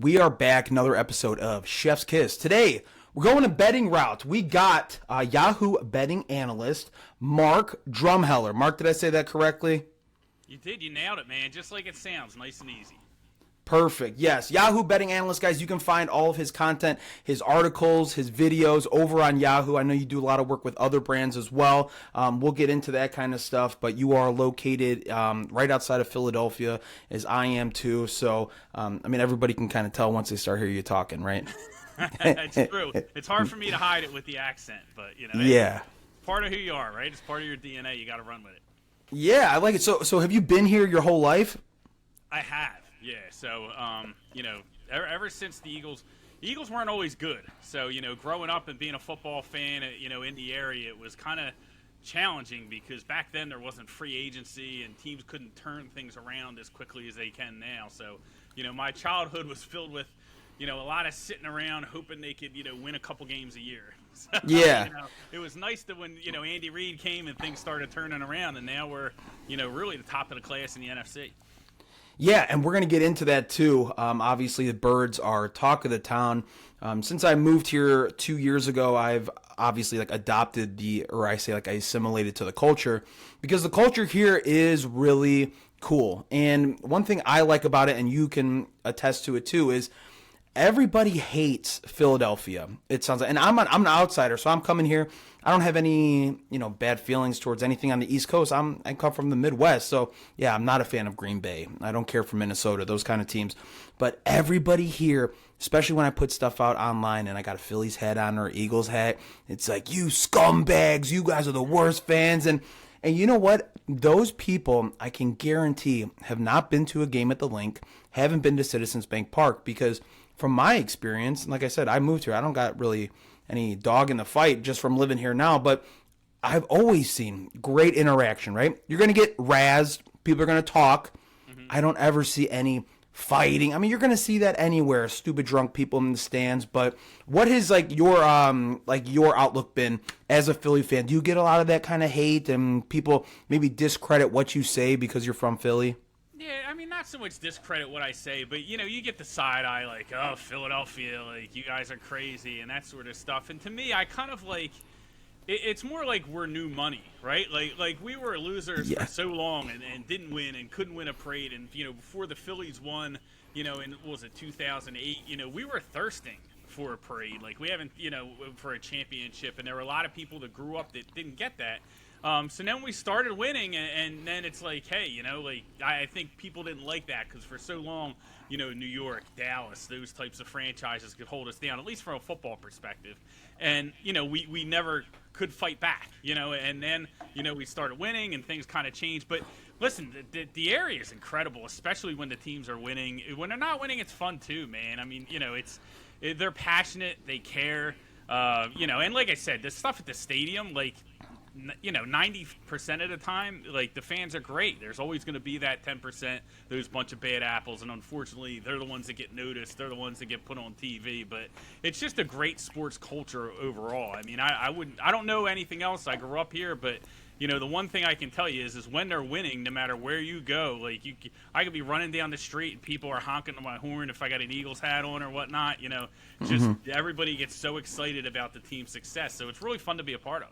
We are back, another episode of Chef's Kiss. Today, we're going a betting route. We got Yahoo betting analyst, Mark Drumheller. Mark, did I say that correctly? You did. You nailed it, man. Just like it sounds. Nice and easy. Perfect. Yes. Yahoo betting analyst, guys. You can find all of his content, his articles, his videos over on Yahoo. I know you do a lot of work with other brands as well. We'll get into that kind of stuff, but you are located right outside of Philadelphia, as I am too. So, everybody can kind of tell once they start hearing you talking, right? It's true. It's hard for me to hide it with the accent, but, Yeah. It's part of who you are, right? It's part of your DNA. You got to run with it. Yeah, I like it. So have you been here your whole life? I have. Yeah, so, ever since the Eagles weren't always good. So, growing up and being a football fan, in the area, it was kind of challenging because back then there wasn't free agency and teams couldn't turn things around as quickly as they can now. So, my childhood was filled with, a lot of sitting around hoping they could, win a couple games a year. So, Yeah. It was nice that when, Andy Reid came and things started turning around, and now we're, really the top of the class in the NFC. Yeah, and we're going to get into that too. Obviously, the Birds are talk of the town. Since I moved here 2 years ago, I've obviously adopted I assimilated to the culture because the culture here is really cool. And one thing I like about it, and you can attest to it too, is everybody hates Philadelphia. It sounds like, and I'm an outsider, so I'm coming here. I don't have any, bad feelings towards anything on the East Coast. I come from the Midwest, so yeah, I'm not a fan of Green Bay. I don't care for Minnesota, those kind of teams. But everybody here, especially when I put stuff out online and I got a Phillies hat on or Eagles hat, it's like, you scumbags, you guys are the worst fans. And you know what? Those people, I can guarantee, have not been to a game at the Link, haven't been to Citizens Bank Park, because from my experience, like I said, I moved here. I don't got really any dog in the fight just from living here now, but I've always seen great interaction, right? You're going to get razzed. People are going to talk. Mm-hmm. I don't ever see any fighting. You're going to see that anywhere, stupid drunk people in the stands, but what has your outlook been as a Philly fan? Do you get a lot of that kind of hate and people maybe discredit what you say because you're from Philly? Yeah, not so much discredit what I say, but, you get the side eye, oh, Philadelphia, you guys are crazy and that sort of stuff. And to me, I kind of it's more like we're new money, right? Like we were losers for so long and didn't win and couldn't win a parade. And, before the Phillies won, in, what was it, 2008, we were thirsting for a parade. We haven't, for a championship. And there were a lot of people that grew up that didn't get that. So then we started winning, and then it's hey, I think people didn't like that because for so long, New York, Dallas, those types of franchises could hold us down, at least from a football perspective. And, we never could fight back, and then, we started winning and things kind of changed. But listen, the area is incredible, especially when the teams are winning. When they're not winning, it's fun too, man. They're passionate, they care, and like I said, the stuff at the stadium, 90% of the time, the fans are great. There's always going to be that 10%, those bunch of bad apples, and unfortunately, they're the ones that get noticed. They're the ones that get put on TV. But it's just a great sports culture overall. I don't know anything else. I grew up here, but the one thing I can tell you is when they're winning, no matter where you go, I could be running down the street and people are honking to my horn if I got an Eagles hat on or whatnot. Everybody gets so excited about the team's success. So it's really fun to be a part of.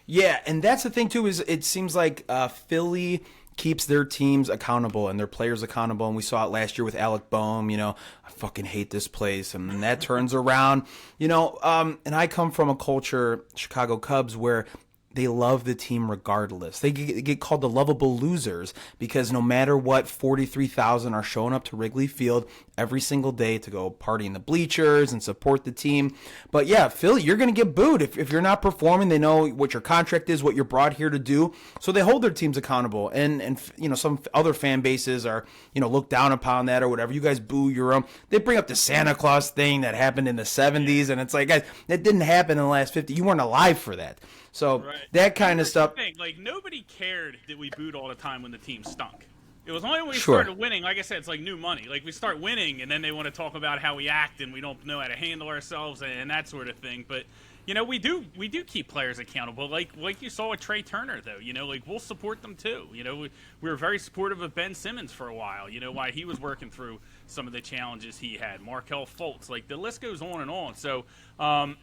Yeah, and that's the thing, too, is it seems like Philly keeps their teams accountable and their players accountable, and we saw it last year with Alec Boehm, I fucking hate this place, and then that turns around, and I come from a culture, Chicago Cubs, where they love the team regardless. They get called the lovable losers because no matter what, 43,000 are showing up to Wrigley Field every single day to go party in the bleachers and support the team. But yeah, Philly, you're going to get booed if you're not performing. They know what your contract is, what you're brought here to do. So they hold their teams accountable. And some other fan bases are, look down upon that or whatever. You guys boo your own. They bring up the Santa Claus thing that happened in the 70s. And it's like, guys, that didn't happen in the last 50. You weren't alive for that. So right. That kind of stuff. Nobody cared that we booed all the time when the team stunk. It was only when we started winning. Like I said, it's like new money. We start winning, and then they want to talk about how we act and we don't know how to handle ourselves and that sort of thing. But we do keep players accountable. Like you saw with Trey Turner, though. We'll support them too. We were very supportive of Ben Simmons for a while. While he was working through some of the challenges he had. Markelle Fultz, like the list goes on and on. So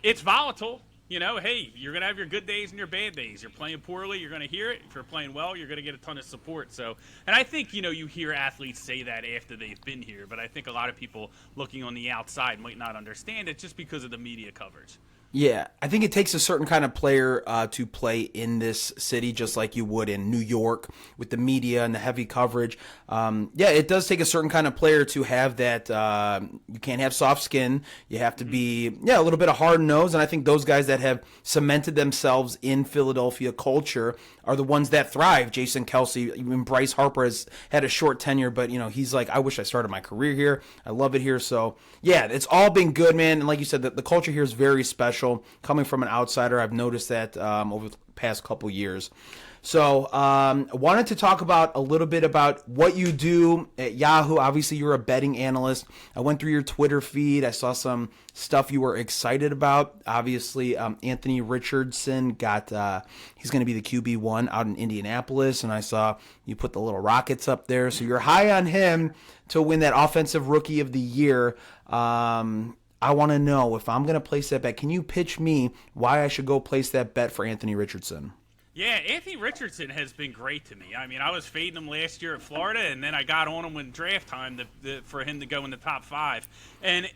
it's volatile. You know, hey, you're going to have your good days and your bad days. You're playing poorly, you're going to hear it. If you're playing well, you're going to get a ton of support. So, and I think, you know, you hear athletes say that after they've been here, but I think a lot of people looking on the outside might not understand it just because of the media coverage. Yeah, I think it takes a certain kind of player to play in this city, just like you would in New York with the media and the heavy coverage. Yeah, it does take a certain kind of player to have that. You can't have soft skin. You have to be, a little bit of hard nose. And I think those guys that have cemented themselves in Philadelphia culture are the ones that thrive. Jason Kelsey, even Bryce Harper has had a short tenure, but, you know, he's like, I wish I started my career here. I love it here. So, yeah, it's all been good, man. And like you said, the culture here is very special. Coming from an outsider, I've noticed that over the past couple years. So I wanted to talk about a little bit about what you do at Yahoo. Obviously, you're a betting analyst. I went through your Twitter feed. I saw some stuff you were excited about. Obviously, Anthony Richardson he's going to be the QB1 out in Indianapolis, and I saw you put the little Rockets up there. So you're high on him to win that Offensive Rookie of the Year. I want to know, if I'm going to place that bet, can you pitch me why I should go place that bet for Anthony Richardson? Yeah, Anthony Richardson has been great to me. I mean, I was fading him last year at Florida, and then I got on him when draft time for him to go in the top 5. And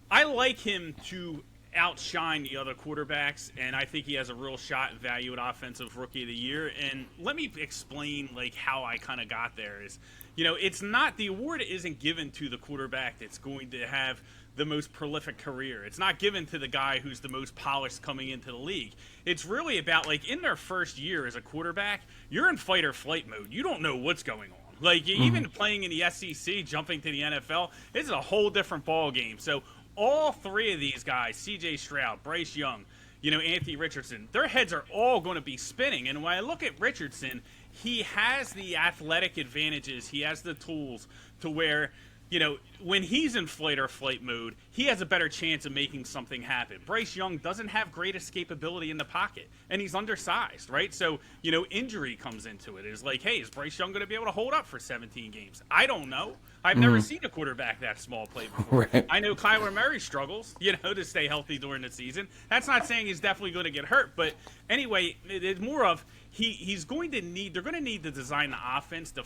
I like him to outshine the other quarterbacks, and I think he has a real shot and value at Offensive Rookie of the Year. And let me explain like how I kind of got there. Is, you know, it's not, the award isn't given to the quarterback that's going to have the most prolific career. It's not given to the guy who's the most polished coming into the league. It's really about, like, in their first year as a quarterback, you're in fight or flight mode. You don't know what's going on. Like, even playing in the SEC, jumping to the NFL, it's a whole different ball game. So all three of these guys, C.J. Stroud, Bryce Young, you know, Anthony Richardson, their heads are all going to be spinning. And when I look at Richardson, he has the athletic advantages. He has the tools to where, you know, when he's in fight or flight mode, he has a better chance of making something happen. Bryce Young doesn't have great escapability in the pocket, and he's undersized, right? So, you know, injury comes into it. It's like, hey, is Bryce Young going to be able to hold up for 17 games? I don't know. I've never seen a quarterback that small play before. Right. I know Kyler Murray struggles, you know, to stay healthy during the season. That's not saying he's definitely going to get hurt, but anyway, it's more of he's going to need, they're going to need to design the offense to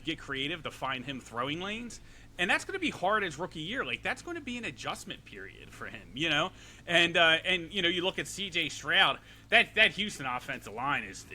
get creative, to find him throwing lanes. And that's going to be hard as rookie year. Like, that's going to be an adjustment period for him, you know? And you know, you look at C.J. Stroud, that Houston offensive line is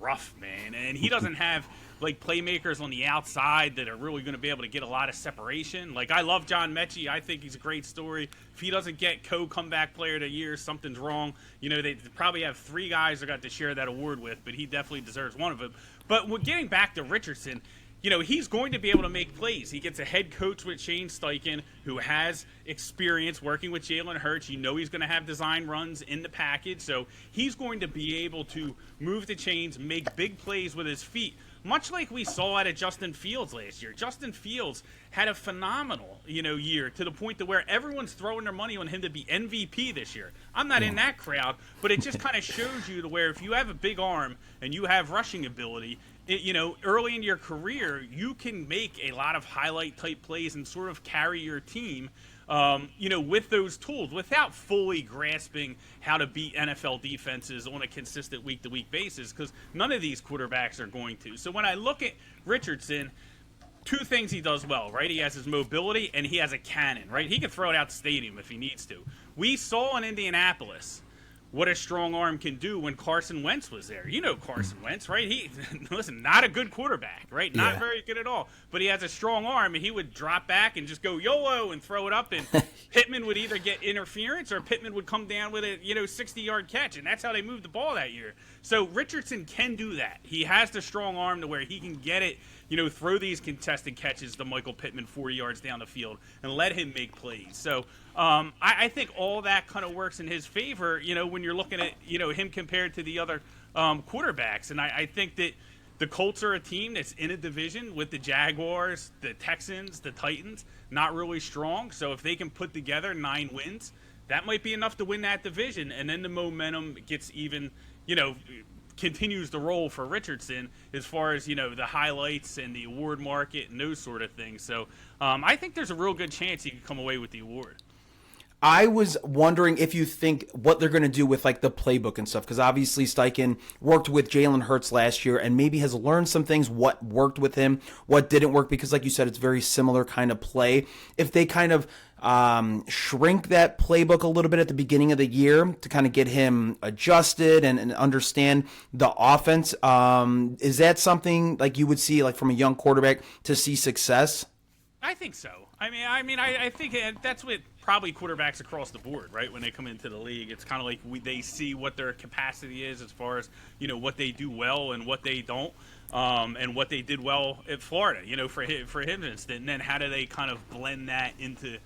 rough, man. And he doesn't have, like, playmakers on the outside that are really going to be able to get a lot of separation. Like, I love John Mechie. I think he's a great story. If he doesn't get comeback player of the year, something's wrong. You know, they probably have 3 guys they got to share that award with, but he definitely deserves one of them. But getting back to Richardson, you know, he's going to be able to make plays. He gets a head coach with Shane Steichen who has experience working with Jalen Hurts. You know he's going to have design runs in the package. So he's going to be able to move the chains, make big plays with his feet, much like we saw out of Justin Fields last year. Justin Fields had a phenomenal, you know, year to the point to where everyone's throwing their money on him to be MVP this year. I'm not in that crowd, but it just kind of shows you to where if you have a big arm and you have rushing ability, you know, early in your career, you can make a lot of highlight-type plays and sort of carry your team, you know, with those tools without fully grasping how to beat NFL defenses on a consistent week-to-week basis, because none of these quarterbacks are going to. So when I look at Richardson, 2 things he does well, right? He has his mobility, and he has a cannon, right? He can throw it out the stadium if he needs to. We saw in Indianapolis what a strong arm can do when Carson Wentz was there. You know Carson Wentz, right? He, listen, not a good quarterback, right? Not very good at all. But he has a strong arm, and he would drop back and just go YOLO and throw it up, and Pittman would either get interference or Pittman would come down with a, you know, 60-yard catch, and that's how they moved the ball that year. So Richardson can do that. He has the strong arm to where he can get it, you know, throw these contested catches to Michael Pittman 40 yards down the field and let him make plays. So I think all that kind of works in his favor, you know, when you're looking at, you know, him compared to the other quarterbacks. And I think that the Colts are a team that's in a division with the Jaguars, the Texans, the Titans, not really strong. So if they can put together 9 wins, that might be enough to win that division. And then the momentum gets even, you know, continues to roll for Richardson as far as, the highlights and the award market and those sort of things. So I think there's a real good chance he could come away with the award. I was wondering if you think what they're going to do with like the playbook and stuff, because obviously Steichen worked with Jalen Hurts last year and maybe has learned some things, what worked with him, what didn't work, because like you said, it's very similar kind of play. If they kind of shrink that playbook a little bit at the beginning of the year to kind of get him adjusted and understand the offense, is that something like you would see like from a young quarterback to see success? I think so. I think that's what probably quarterbacks across the board, right? When they come into the league, it's kind of like they see what their capacity is as far as, what they do well and what they don't, and what they did well at Florida, for him instance. And then how do they kind of blend that into,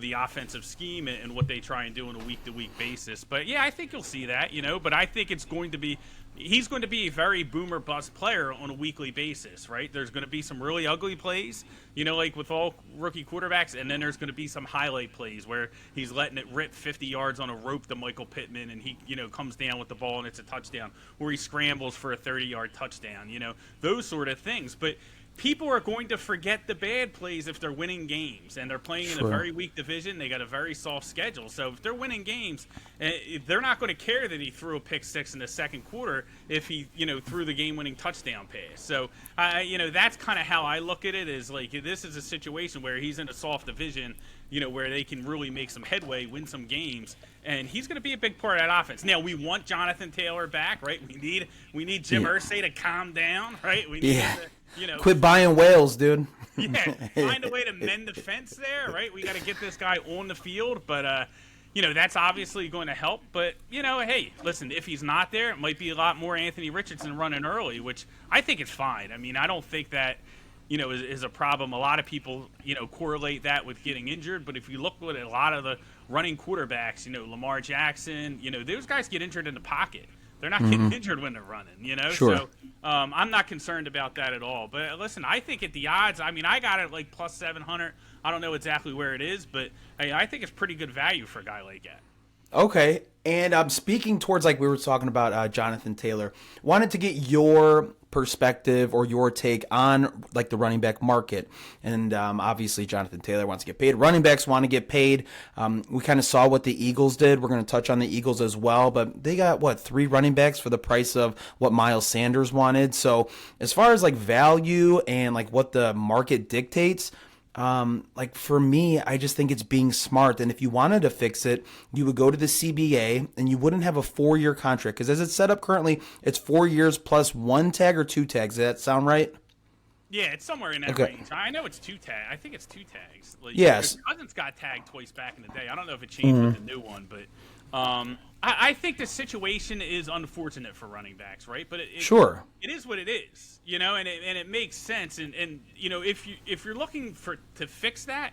the offensive scheme and what they try and do on a week-to-week basis. But, yeah, I think you'll see that, but I think he's going to be a very boomer bust player on a weekly basis, right? There's going to be some really ugly plays, like with all rookie quarterbacks, and then there's going to be some highlight plays where he's letting it rip 50 yards on a rope to Michael Pittman, and he, comes down with the ball and it's a touchdown, or he scrambles for a 30-yard touchdown, those sort of things. But people are going to forget the bad plays if they're winning games, and they're playing in a very weak division. They got a very soft schedule. So if they're winning games, they're not going to care that he threw a pick six in the second quarter if he, threw the game-winning touchdown pass. So, that's kind of how I look at it, is like this is a situation where he's in a soft division, where they can really make some headway, win some games, and he's going to be a big part of that offense. Now, we want Jonathan Taylor back, right? We need Jim Irsay to calm down, right? We need quit buying whales, dude. Find a way to mend the fence there, right? We got to get this guy on the field, but that's obviously going to help. But hey, listen, if he's not there, it might be a lot more Anthony Richardson running early, which I think is fine. I don't think that is a problem. A lot of people correlate that with getting injured, but if you look at a lot of the running quarterbacks, Lamar Jackson, those guys get injured in the pocket. They're not getting injured when they're running, Sure. So I'm not concerned about that at all. But listen, I think at the odds, I got it like plus 700. I don't know exactly where it is, but I think it's pretty good value for a guy like that. Okay, and speaking towards like we were talking about Jonathan Taylor, wanted to get your perspective or your take on like the running back market, and obviously Jonathan Taylor wants to get paid. Running backs want to get paid. We kind of saw what the Eagles did. We're going to touch on the Eagles as well, but they got 3 running backs for the price of what Miles Sanders wanted. So as far as like value and like what the market dictates, like for me, I just think it's being smart. And if you wanted to fix it, you would go to the CBA and you wouldn't have a 4-year contract. Because as it's set up currently, it's 4 years plus 1 tag or 2 tags. Does that sound right? Yeah, it's somewhere in that range. I know it's 2 tags. I think it's 2 tags. Like, yes. Cousins got tagged twice back in the day. I don't know if it changed with the new one, but I think the situation is unfortunate for running backs, right? But it is what it is, and it makes sense. And if you're looking to fix that,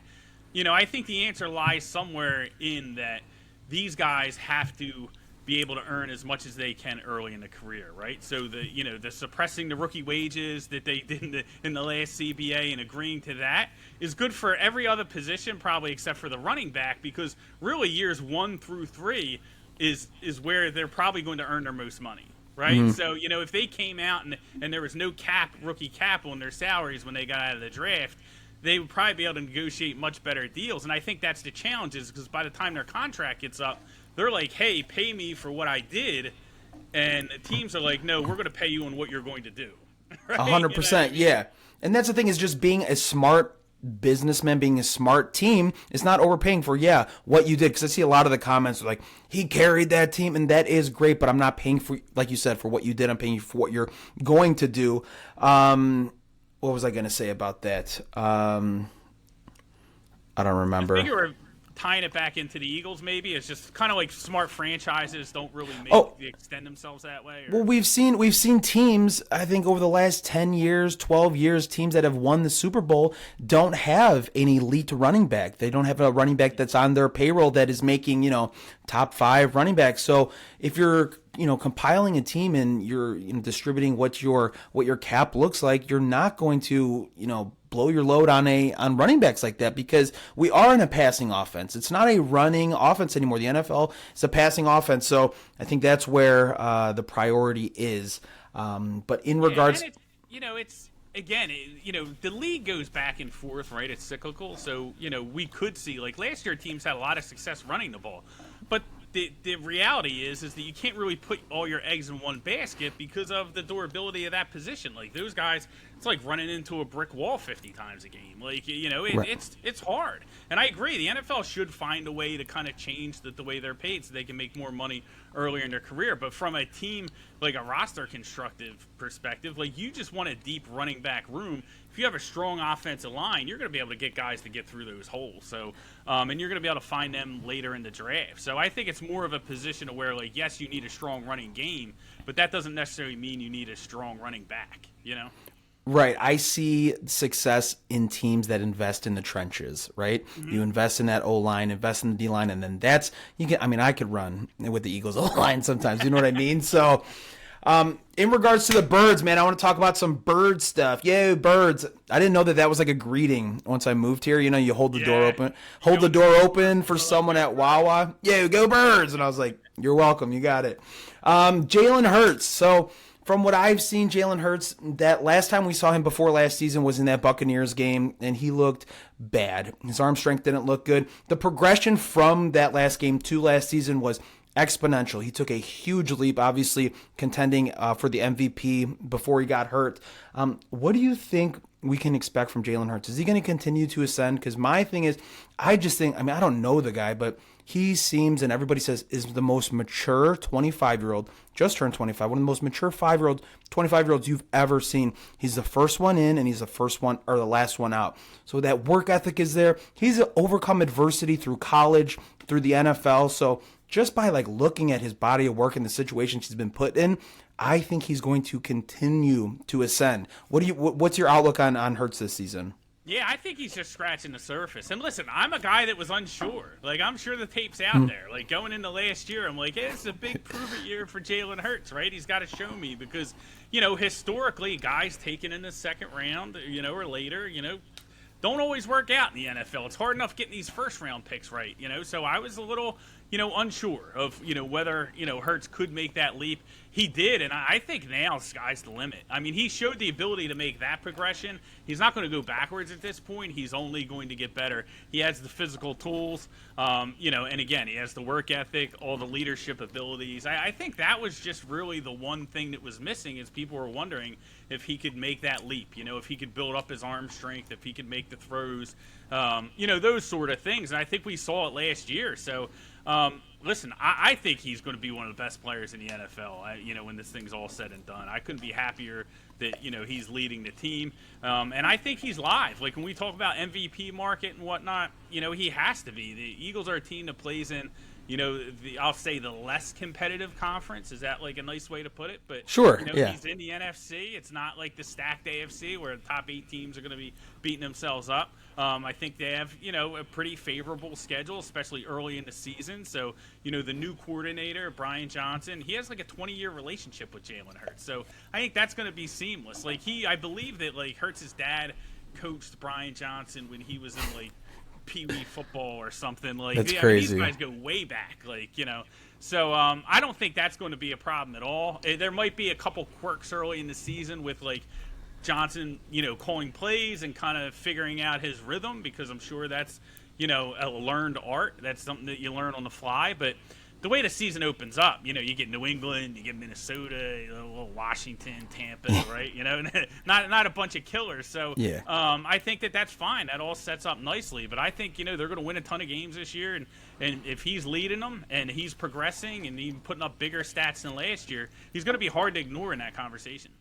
I think the answer lies somewhere in that these guys have to be able to earn as much as they can early in the career, right? So the suppressing the rookie wages that they did in the last CBA and agreeing to that is good for every other position, probably except for the running back, because really years 1 through 3 is where they're probably going to earn their most money, right? Mm-hmm. So if they came out and there was no rookie cap on their salaries when they got out of the draft, they would probably be able to negotiate much better deals. And I think that's the challenge, is because by the time their contract gets up, they're like, hey, pay me for what I did. And the teams are like, no, we're going to pay you on what you're going to do. Right? 100%, yeah. And that's the thing, is just being a smart businessman, being a smart team. It's not overpaying for, what you did. Because I see a lot of the comments are like, he carried that team, and that is great, but I'm not paying for, like you said, for what you did. I'm paying you for what you're going to do. What was I going to say about that? I don't remember. I think you were tying it back into the Eagles, maybe. It's just kind of like smart franchises don't really extend themselves that way. Well, we've seen teams, I think over the last 10 years, 12 years, teams that have won the Super Bowl don't have an elite running back. They don't have a running back that's on their payroll that is making, top 5 running backs. So if you're compiling a team and you're distributing what your cap looks like, you're not going to, blow your load on running backs like that, because we are in a passing offense. It's not a running offense anymore. The NFL is a passing offense. So I think that's where the priority is. But in regards, it's again, the league goes back and forth, right? It's cyclical. So, we could see, like last year, teams had a lot of success running the ball. But the reality is that you can't really put all your eggs in one basket because of the durability of that position. Like those guys, it's like running into a brick wall 50 times a game. Like, Right. it's hard. And I agree, the NFL should find a way to kind of change the way they're paid so they can make more money earlier in their career. But from a team, like a roster constructive perspective, like you just want a deep running back room. If you have a strong offensive line, you're going to be able to get guys to get through those holes. So, and you're going to be able to find them later in the draft. So I think it's more of a position of where, like, yes, you need a strong running game, but that doesn't necessarily mean you need a strong running back, Right. I see success in teams that invest in the trenches, right? Mm-hmm. You invest in that O-line, invest in the D-line, and then I could run with the Eagles O-line sometimes, you know what I mean? So, in regards to the birds, man, I want to talk about some bird stuff. Yay, birds. I didn't know that was like a greeting once I moved here. You hold the door open for someone at Wawa. Yeah, go birds. And I was like, you're welcome. You got it. Jalen Hurts. So from what I've seen, Jalen Hurts, that last time we saw him before last season was in that Buccaneers game, and he looked bad. His arm strength didn't look good. The progression from that last game to last season was exponential. He took a huge leap, obviously contending for the MVP before he got hurt. What do you think we can expect from Jalen Hurts? Is he going to continue to ascend? Because my thing is, I don't know the guy, but he seems, and everybody says, is the most mature 25-year-old, just turned 25, one of the most mature 25-year-olds you've ever seen. He's the first one in, and he's the first one, or the last one out. So that work ethic is there. He's overcome adversity through college, through the NFL. So just by looking at his body of work and the situations he's been put in, I think he's going to continue to ascend. What's your outlook on Hurts this season? Yeah, I think he's just scratching the surface. And listen, I'm a guy that was unsure. I'm sure the tape's out there. Going into last year, I'm like, hey, it's a big prove-it year for Jalen Hurts, right? He's got to show me because, historically, guys taken in the second round, or later, don't always work out in the NFL. It's hard enough getting these first-round picks right, So I was a little, unsure of, whether, Hurts could make that leap. He did, and I think now sky's the limit. I mean, he showed the ability to make that progression. He's not going to go backwards at this point. He's only going to get better. He has the physical tools, and again, he has the work ethic, all the leadership abilities. I think that was just really the one thing that was missing is people were wondering if he could make that leap, if he could build up his arm strength, if he could make the throws, those sort of things. And I think we saw it last year. So, listen, I think he's going to be one of the best players in the NFL, when this thing's all said and done. I couldn't be happier that, he's leading the team. And I think he's live. When we talk about MVP market and whatnot, he has to be. The Eagles are a team that plays in, I'll say the less competitive conference. Is that a nice way to put it? But sure, yeah. He's in the NFC. It's not like the stacked AFC where the top 8 teams are going to be beating themselves up. I think they have, a pretty favorable schedule, especially early in the season. So, the new coordinator, Brian Johnson, he has a 20-year relationship with Jalen Hurts. So I think that's going to be seamless. I believe that Hurts' dad coached Brian Johnson when he was in Pee Wee football or something. That's crazy. These guys go way back, So I don't think that's going to be a problem at all. There might be a couple quirks early in the season with Johnson, calling plays and kind of figuring out his rhythm because I'm sure that's, a learned art. That's something that you learn on the fly. But the way the season opens up, you get New England, you get Minnesota, Washington, Tampa, right? Not a bunch of killers. So yeah. I think that's fine. That all sets up nicely. But I think, they're going to win a ton of games this year. And if he's leading them and he's progressing and he's putting up bigger stats than last year, he's going to be hard to ignore in that conversation.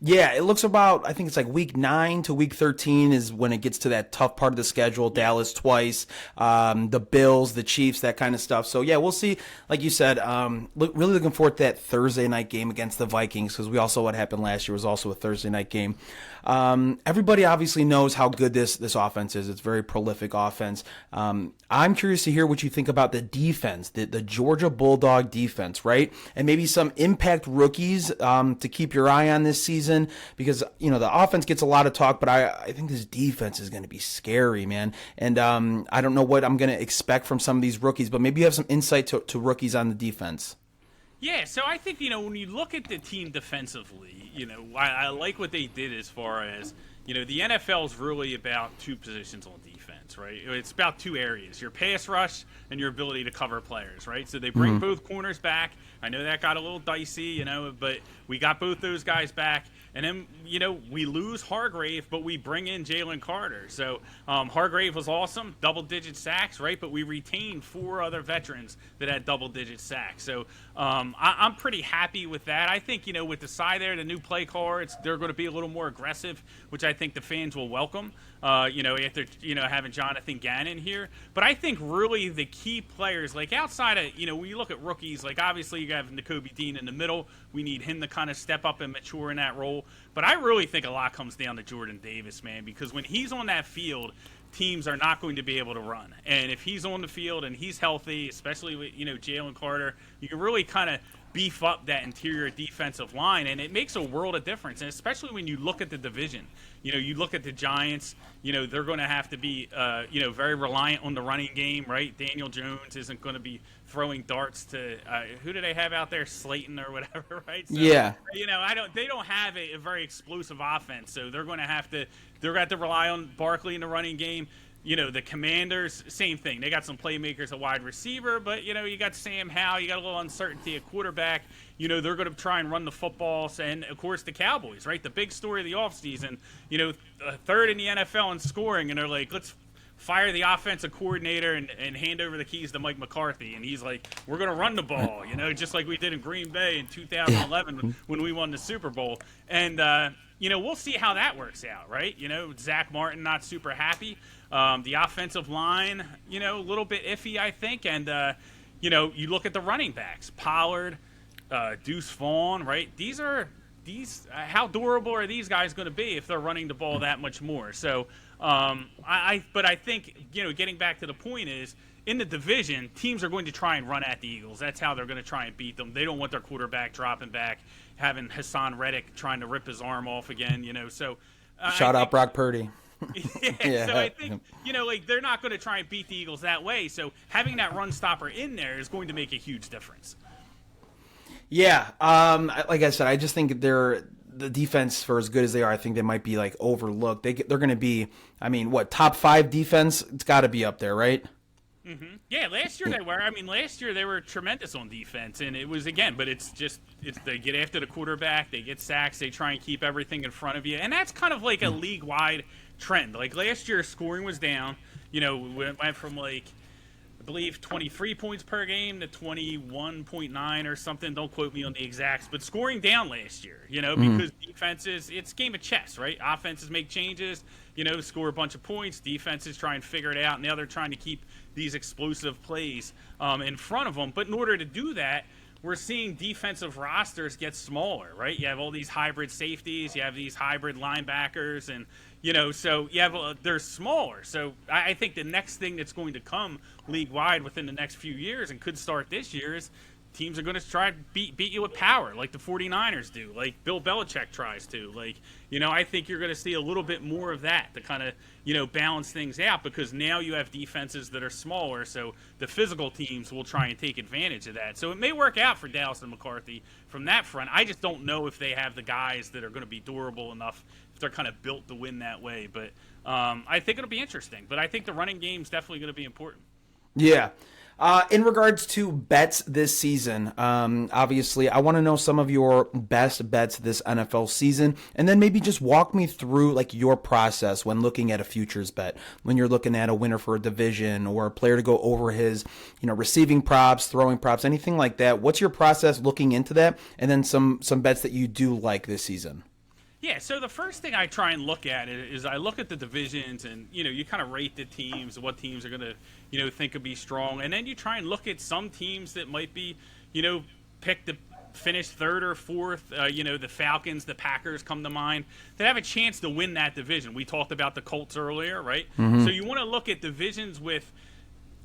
Yeah, it looks about, I think it's week 9 to week 13 is when it gets to that tough part of the schedule. Dallas twice, the Bills, the Chiefs, that kind of stuff. So, yeah, we'll see. Like you said, really looking forward to that Thursday night game against the Vikings because we also, what happened last year was also a Thursday night game. Everybody obviously knows how good this offense is. It's a very prolific offense. I'm curious to hear what you think about the defense, the Georgia Bulldog defense, right? And maybe some impact rookies to keep your eye on this season, because the offense gets a lot of talk, but I think this defense is going to be scary, man. And I don't know what I'm going to expect from some of these rookies, but maybe you have some insight to rookies on the defense. Yeah, so I think, when you look at the team defensively, I like what they did as far as, the NFL is really about two positions on defense, right? It's about two areas, your pass rush and your ability to cover players, right? So they bring both corners back. I know that got a little dicey, but we got both those guys back. And then, we lose Hargrave, but we bring in Jalen Carter. So Hargrave was awesome, double-digit sacks, right? But we retained 4 other veterans that had double-digit sacks. So I'm pretty happy with that. I think, with the side there, the new play cards, they're going to be a little more aggressive, which I think the fans will welcome, after, having Jonathan Gannon here. But I think really the key players, like outside of, when you look at rookies, like obviously you have Nakobe Dean in the middle. We need him to kind of step up and mature in that role. But I really think a lot comes down to Jordan Davis, man, because when he's on that field, teams are not going to be able to run. And if he's on the field and he's healthy, especially with, Jalen Carter, you can really kind of beef up that interior defensive line, and it makes a world of difference. And especially when you look at the division, you look at the Giants, they're going to have to be, very reliant on the running game, right? Daniel Jones isn't going to be throwing darts to who do they have out there, Slayton or whatever, right? So, yeah. They don't have a very explosive offense, so they're going to have to rely on Barkley in the running game. The Commanders, same thing. They got some playmakers at wide receiver, but, you got Sam Howell. You got a little uncertainty at quarterback. They're going to try and run the football. And, of course, the Cowboys, right? The big story of the offseason, third in the NFL in scoring, and they're like, let's fire the offensive coordinator and hand over the keys to Mike McCarthy. And he's like, we're going to run the ball, just like we did in Green Bay in 2011 when we won the Super Bowl. And, we'll see how that works out, right? Zach Martin not super happy. The offensive line, a little bit iffy, I think. And, you look at the running backs, Pollard, Deuce Vaughn, right? How durable are these guys going to be if they're running the ball that much more? So, but I think, getting back to the point is, in the division, teams are going to try and run at the Eagles. That's how they're going to try and beat them. They don't want their quarterback dropping back, having Hassan Reddick trying to rip his arm off again, So, shout out Brock Purdy. Yeah. So I think, they're not going to try and beat the Eagles that way. So having that run stopper in there is going to make a huge difference. Yeah. Like I said, I just think the defense, for as good as they are, I think they might be overlooked. They're going to be, top 5 defense? It's got to be up there, right? Mm-hmm. Yeah, last year they were. Last year they were tremendous on defense, and it was but they get after the quarterback, they get sacks, they try and keep everything in front of you, and that's kind of like a league-wide trend. Like last year, scoring was down. We went from I believe 23 points per game to 21.9 or something. Don't quote me on the exacts, but scoring down last year. Because defenses, it's a game of chess, right? Offenses make changes, score a bunch of points. Defenses try and figure it out, and now they're trying to keep these explosive plays in front of them. But in order to do that, we're seeing defensive rosters get smaller, right? You have all these hybrid safeties, you have these hybrid linebackers, and so you have they're smaller. So I think the next thing that's going to come league wide within the next few years, and could start this year, is teams are going to try to beat you with power, like the 49ers do, like Bill Belichick tries to. I think you're going to see a little bit more of that to kind of, balance things out, because now you have defenses that are smaller, so the physical teams will try and take advantage of that. So it may work out for Dallas and McCarthy from that front. I just don't know if they have the guys that are going to be durable enough, if they're kind of built to win that way. But I think it'll be interesting. But I think the running game is definitely going to be important. Yeah. In regards to bets this season, obviously, I want to know some of your best bets this NFL season, and then maybe just walk me through your process when looking at a futures bet, when you're looking at a winner for a division or a player to go over his, receiving props, throwing props, anything like that. What's your process looking into that, and then some bets that you do like this season? Yeah, so the first thing I try and look at is I look at the divisions, and you kind of rate the teams, what teams are going to think could be strong, and then you try and look at some teams that might be picked to finish third or fourth, the Falcons, the Packers come to mind, that have a chance to win that division. We talked about the Colts earlier, right? So you want to look at divisions with,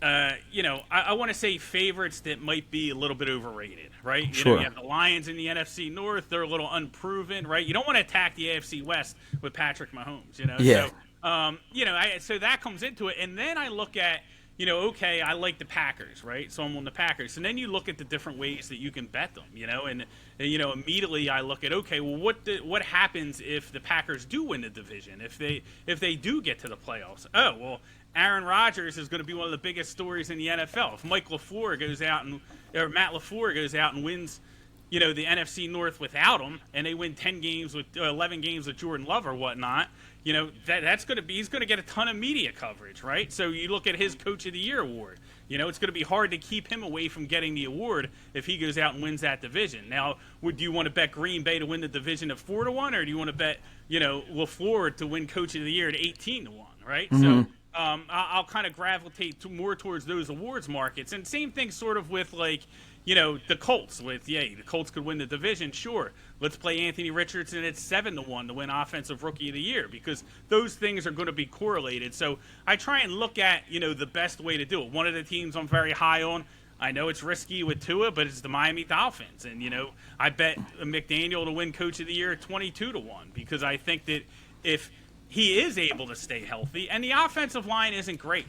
I want to say favorites that might be a little bit overrated, right? You have the Lions in the NFC North. They're a little unproven, right? You don't want to attack the AFC West with Patrick Mahomes, Yeah. So, so that comes into it. And then I look at, okay, I like the Packers, right? So I'm on the Packers. And then you look at the different ways that you can bet them, and immediately I look at, okay, well, what happens if the Packers do win the division? If they do get to the playoffs? Oh, well, Aaron Rodgers is going to be one of the biggest stories in the NFL. If Matt LaFleur goes out and wins, the NFC North without him, and they win 11 games with Jordan Love or whatnot, he's going to get a ton of media coverage, right? So you look at his Coach of the Year award. It's going to be hard to keep him away from getting the award if he goes out and wins that division. Now, do you want to bet Green Bay to win the division at 4-1, or do you want to bet, LaFleur to win Coach of the Year at 18-1, right? So I'll kind of gravitate more towards those awards markets. And same thing sort of with the Colts. The Colts could win the division, sure. Let's play Anthony Richardson at 7-1 to win Offensive Rookie of the Year, because those things are going to be correlated. So I try and look at, the best way to do it. One of the teams I'm very high on, I know it's risky with Tua, but it's the Miami Dolphins. And, I bet McDaniel to win Coach of the Year at 22-1, because I think that if he is able to stay healthy, and the offensive line isn't great,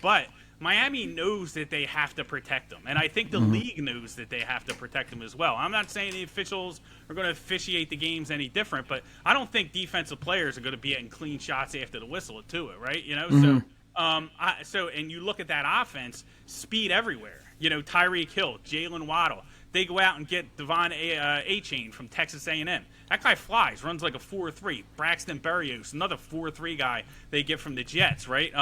but Miami knows that they have to protect them. And I think the league knows that they have to protect them as well. I'm not saying the officials are going to officiate the games any different, but I don't think defensive players are going to be getting clean shots after the whistle to it, right? So and you look at that offense, speed everywhere. Tyreek Hill, Jalen Waddle. They go out and get Devon A-Chain from Texas A&M. That guy flies, runs like a 4.3. Braxton Berrios, another 4.3 guy they get from the Jets, right?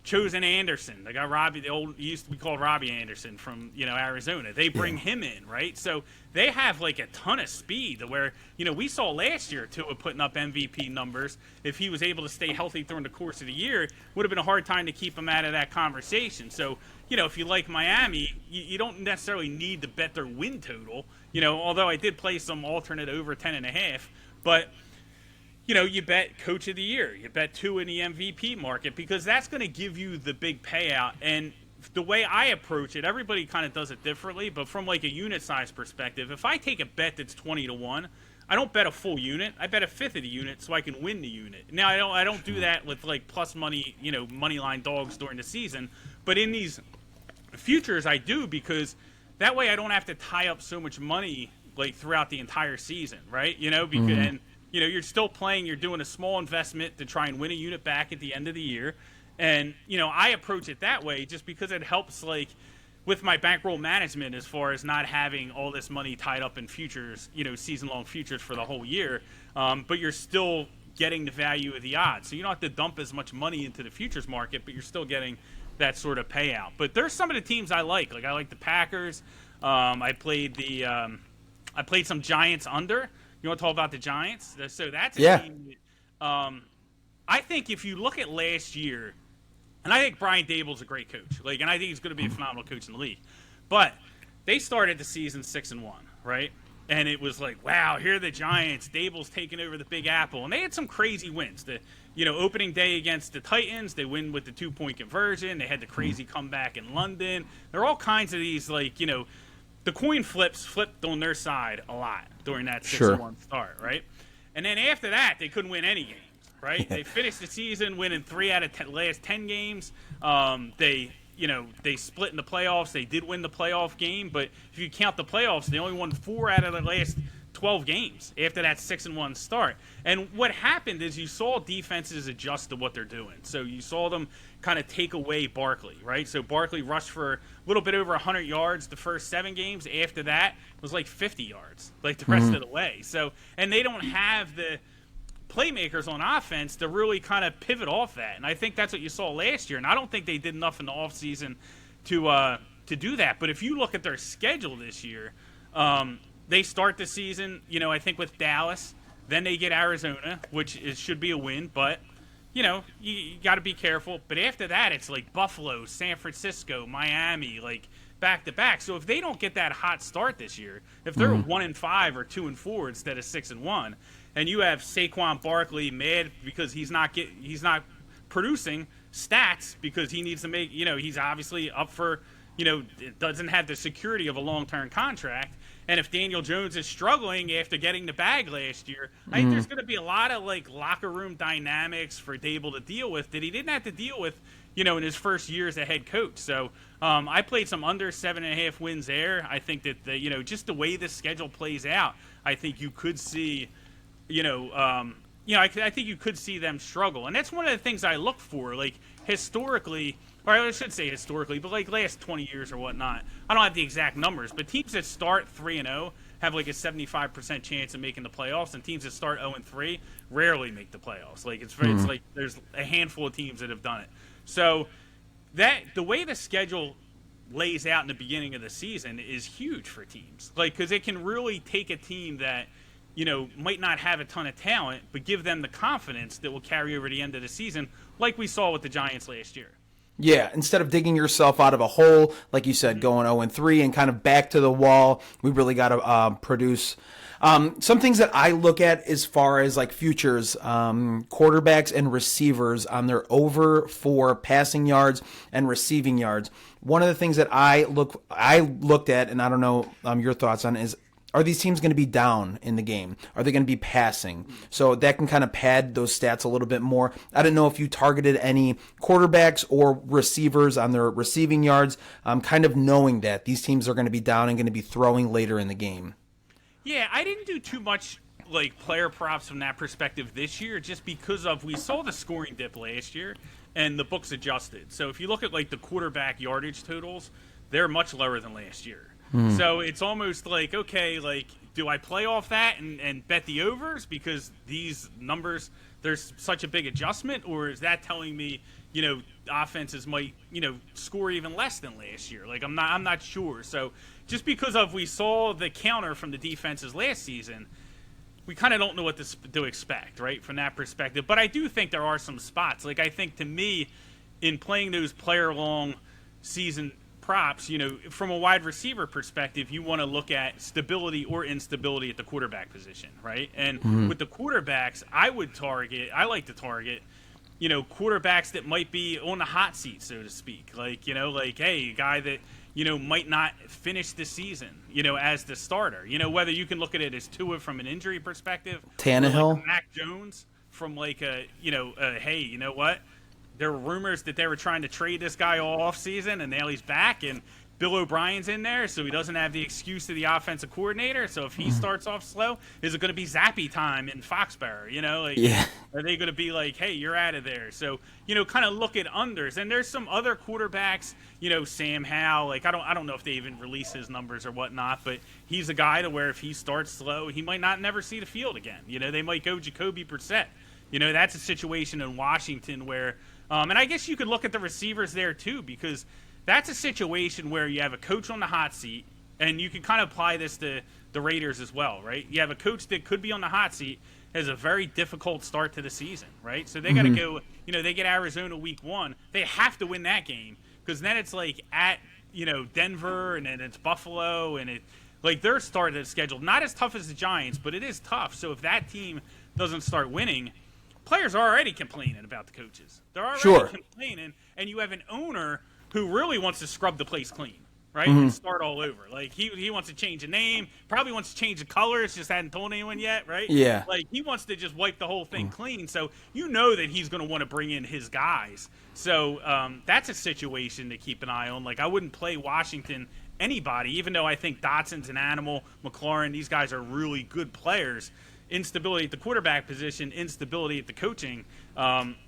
Chosen Anderson, the guy he used to be called Robbie Anderson from Arizona. They bring him in, right? So they have like a ton of speed to where we saw last year Tua putting up MVP numbers. If he was able to stay healthy during the course of the year, would have been a hard time to keep him out of that conversation. So if you like Miami, you don't necessarily need to bet their win total. Although I did play some alternate over 10.5, but. You bet Coach of the Year. You bet Tua in the MVP market, because that's going to give you the big payout. And the way I approach it, everybody kind of does it differently, but from like a unit size perspective, if I take a bet that's 20-1, I don't bet a full unit. I bet a fifth of the unit so I can win the unit. Now, I don't do that with like plus money, money line dogs during the season, but in these futures I do, because that way I don't have to tie up so much money like throughout the entire season, right? Because you're still playing, you're doing a small investment to try and win a unit back at the end of the year. And, I approach it that way just because it helps, like, with my bankroll management as far as not having all this money tied up in futures, season-long futures for the whole year. But you're still getting the value of the odds. So you don't have to dump as much money into the futures market, but you're still getting that sort of payout. But there's some of the teams I like. Like, I like the Packers. I played some Giants under. You want to talk about the Giants? So that's a team that, I think if you look at last year, and I think Brian Dable's a great coach, and I think he's going to be a phenomenal coach in the league, but they started the season 6-1, right? And it was like, wow, here are the Giants. Dable's taking over the Big Apple, and they had some crazy wins. The opening day against the Titans, they win with the 2-point conversion. They had the crazy comeback in London. There are all kinds of these the coin flipped on their side a lot during that 6-1 start, right? And then after that, they couldn't win any games, right? They finished the season winning 3 out of the last 10 games. They split in the playoffs. They did win the playoff game, but if you count the playoffs, they only won 4 out of the last 12 games after that 6-1 start. And what happened is you saw defenses adjust to what they're doing. So you saw them kind of take away Barkley, right? So Barkley rushed for a little bit over 100 yards the first 7 games. After that, it was like 50 yards, like the rest of the way. So, and they don't have the playmakers on offense to really kind of pivot off that. And I think that's what you saw last year. And I don't think they did enough in the offseason to do that. But if you look at their schedule this year, they start the season, I think with Dallas. Then they get Arizona, which should be a win. But, you got to be careful. But after that, it's like Buffalo, San Francisco, Miami, like back to back. So if they don't get that hot start this year, if they're 1-5 or 2-4 instead of 6-1, and you have Saquon Barkley mad because he's not producing stats because he needs to make, he's obviously up for, doesn't have the security of a long-term contract. And if Daniel Jones is struggling after getting the bag last year, I think there's going to be a lot of like locker room dynamics for Dable to deal with that he didn't have to deal with, in his first year as a head coach. So I played some under 7.5 wins there. I think that just the way the schedule plays out, I think you could see, I think you could see them struggle. And that's one of the things I look for, like historically. Or I should say historically, but like last 20 years or whatnot. I don't have the exact numbers, but teams that start 3-0 have like a 75% chance of making the playoffs, and teams that start 0-3 rarely make the playoffs. Like it's like there's a handful of teams that have done it. So that the way the schedule lays out in the beginning of the season is huge for teams. Like because it can really take a team that might not have a ton of talent, but give them the confidence that will carry over the end of the season, like we saw with the Giants last year. Yeah, instead of digging yourself out of a hole, like you said, going 0-3 and kind of back to the wall, we really got to produce. Some things that I look at as far as like futures, quarterbacks and receivers on their over for passing yards and receiving yards. One of the things that I looked at, and I don't know your thoughts on, is are these teams going to be down in the game? Are they going to be passing? So that can kind of pad those stats a little bit more. I don't know if you targeted any quarterbacks or receivers on their receiving yards, kind of knowing that these teams are going to be down and going to be throwing later in the game. Yeah, I didn't do too much like player props from that perspective this year just because we saw the scoring dip last year and the books adjusted. So if you look at like the quarterback yardage totals, they're much lower than last year. So it's almost like, okay, like, do I play off that and bet the overs because these numbers, there's such a big adjustment, or is that telling me, offenses might, score even less than last year? Like, I'm not sure. So just because we saw the counter from the defenses last season, we kind of don't know what to expect, right, from that perspective. But I do think there are some spots. Like, I think to me, in playing those player-long season props, from a wide receiver perspective, you want to look at stability or instability at the quarterback position, right? And with the quarterbacks, I like to target, quarterbacks that might be on the hot seat, so to speak. Like, hey, a guy that, might not finish the season, as the starter. Whether you can look at it as Tua from an injury perspective, Tannehill, like Mac Jones from like hey, you know what? There were rumors that they were trying to trade this guy all offseason, and now he's back, and Bill O'Brien's in there, so he doesn't have the excuse of the offensive coordinator. So if he starts off slow, is it going to be Zappy time in Foxborough? Are they going to be like, hey, you're out of there? So, kind of look at unders. And there's some other quarterbacks, Sam Howell. Like, I don't know if they even release his numbers or whatnot, but he's a guy to where if he starts slow, he might not never see the field again. They might go Jacoby Brissett. That's a situation in Washington where and I guess you could look at the receivers there too, because that's a situation where you have a coach on the hot seat, and you can kind of apply this to the Raiders as well, right? You have a coach that could be on the hot seat, has a very difficult start to the season, right? So they got to go, they get Arizona week 1. They have to win that game because then it's like at, Denver, and then it's Buffalo, and their start is scheduled. Not as tough as the Giants, but it is tough. So if that team doesn't start winning, players are already complaining about the coaches. They're already complaining, and you have an owner who really wants to scrub the place clean, right? And start all over. Like, he wants to change the name, probably wants to change the colors, just hadn't told anyone yet, right? Yeah. Like, he wants to just wipe the whole thing clean, so that he's going to want to bring in his guys. So that's a situation to keep an eye on. Like, I wouldn't play Washington anybody, even though I think Dotson's an animal, McLaurin, these guys are really good players. Instability at the quarterback position, instability at the coaching,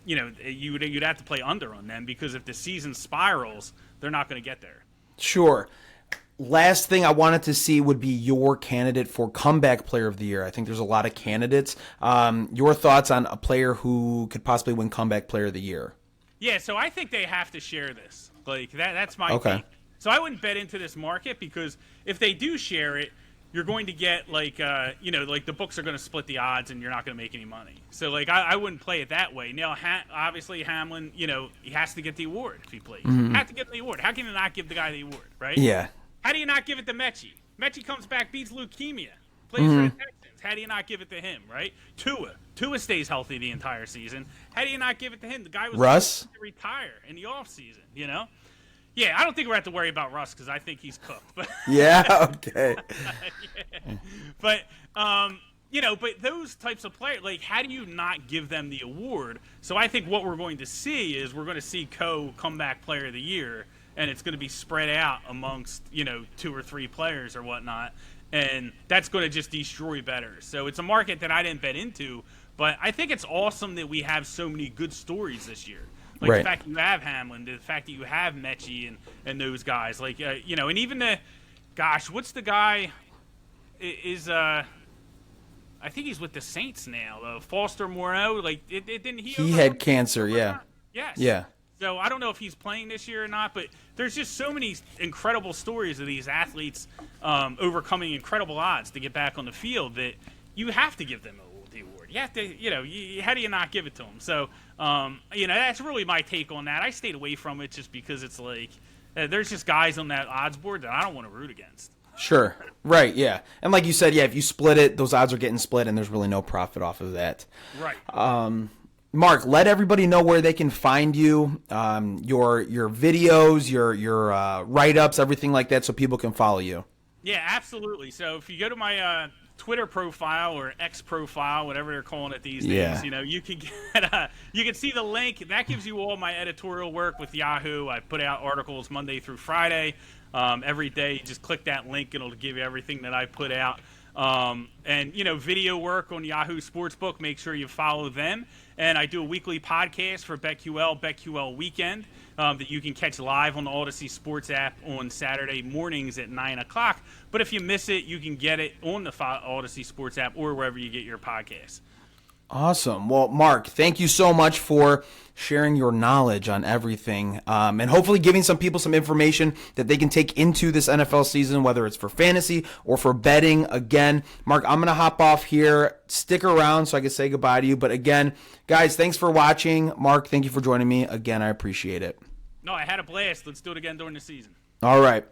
you'd have to play under on them because if the season spirals, they're not going to get there. Sure. Last thing I wanted to see would be your candidate for comeback player of the year. I think there's a lot of candidates. Your thoughts on a player who could possibly win comeback player of the year? Yeah, so I think they have to share this. Like that's my take. So I wouldn't bet into this market because if they do share it, you're going to get like like the books are going to split the odds and you're not going to make any money. So like I wouldn't play it that way. Now obviously Hamlin, he has to get the award if he plays. Mm-hmm. Have to get the award. How can you not give the guy the award, right? Yeah. How do you not give it to Mechie? Mechie comes back, beats leukemia, plays for the Texans. How do you not give it to him, right? Tua stays healthy the entire season. How do you not give it to him? The guy was Russ to retire in the offseason, Yeah, I don't think we're going to have to worry about Russ because I think he's cooked. But yeah, okay. yeah. But, but those types of players, like, how do you not give them the award? So I think what we're going to see is we're going to see comeback player of the year, and it's going to be spread out amongst, 2 or 3 players or whatnot, and that's going to just destroy bettors. So it's a market that I didn't bet into, but I think it's awesome that we have so many good stories this year. Like the fact that you have Hamlin, the fact that you have Mechie and those guys, like and even what's the guy? I think he's with the Saints now. Foster Moreau, like it didn't he had cancer, yeah. Yes. Yeah. So I don't know if he's playing this year or not, but there's just so many incredible stories of these athletes overcoming incredible odds to get back on the field that you have to give them the award. You have to, how do you not give it to them? So, that's really my take on that. I stayed away from it just because it's like there's just guys on that odds board that I don't want to root against. Sure. Right, yeah. And like you said, yeah, if you split it, those odds are getting split and there's really no profit off of that. Right. Mark, let everybody know where they can find you, your videos, your write-ups, everything like that, so people can follow you. Yeah, absolutely. So if you go to my Twitter profile or X profile, whatever they're calling it these days, you can get you can see the link. That gives you all my editorial work with Yahoo. I put out articles Monday through Friday. Every day, you just click that link, and it'll give you everything that I put out. And video work on Yahoo Sportsbook. Make sure you follow them. And I do a weekly podcast for BetQL Weekend that you can catch live on the Odyssey Sports app on Saturday mornings at 9 o'clock. But if you miss it, you can get it on the Odyssey Sports app or wherever you get your podcasts. Awesome. Well, Mark, thank you so much for sharing your knowledge on everything and hopefully giving some people some information that they can take into this NFL season, whether it's for fantasy or for betting. Again, Mark, I'm going to hop off here. Stick around so I can say goodbye to you. But again, guys, thanks for watching. Mark, thank you for joining me. Again, I appreciate it. No, I had a blast. Let's do it again during the season. All right.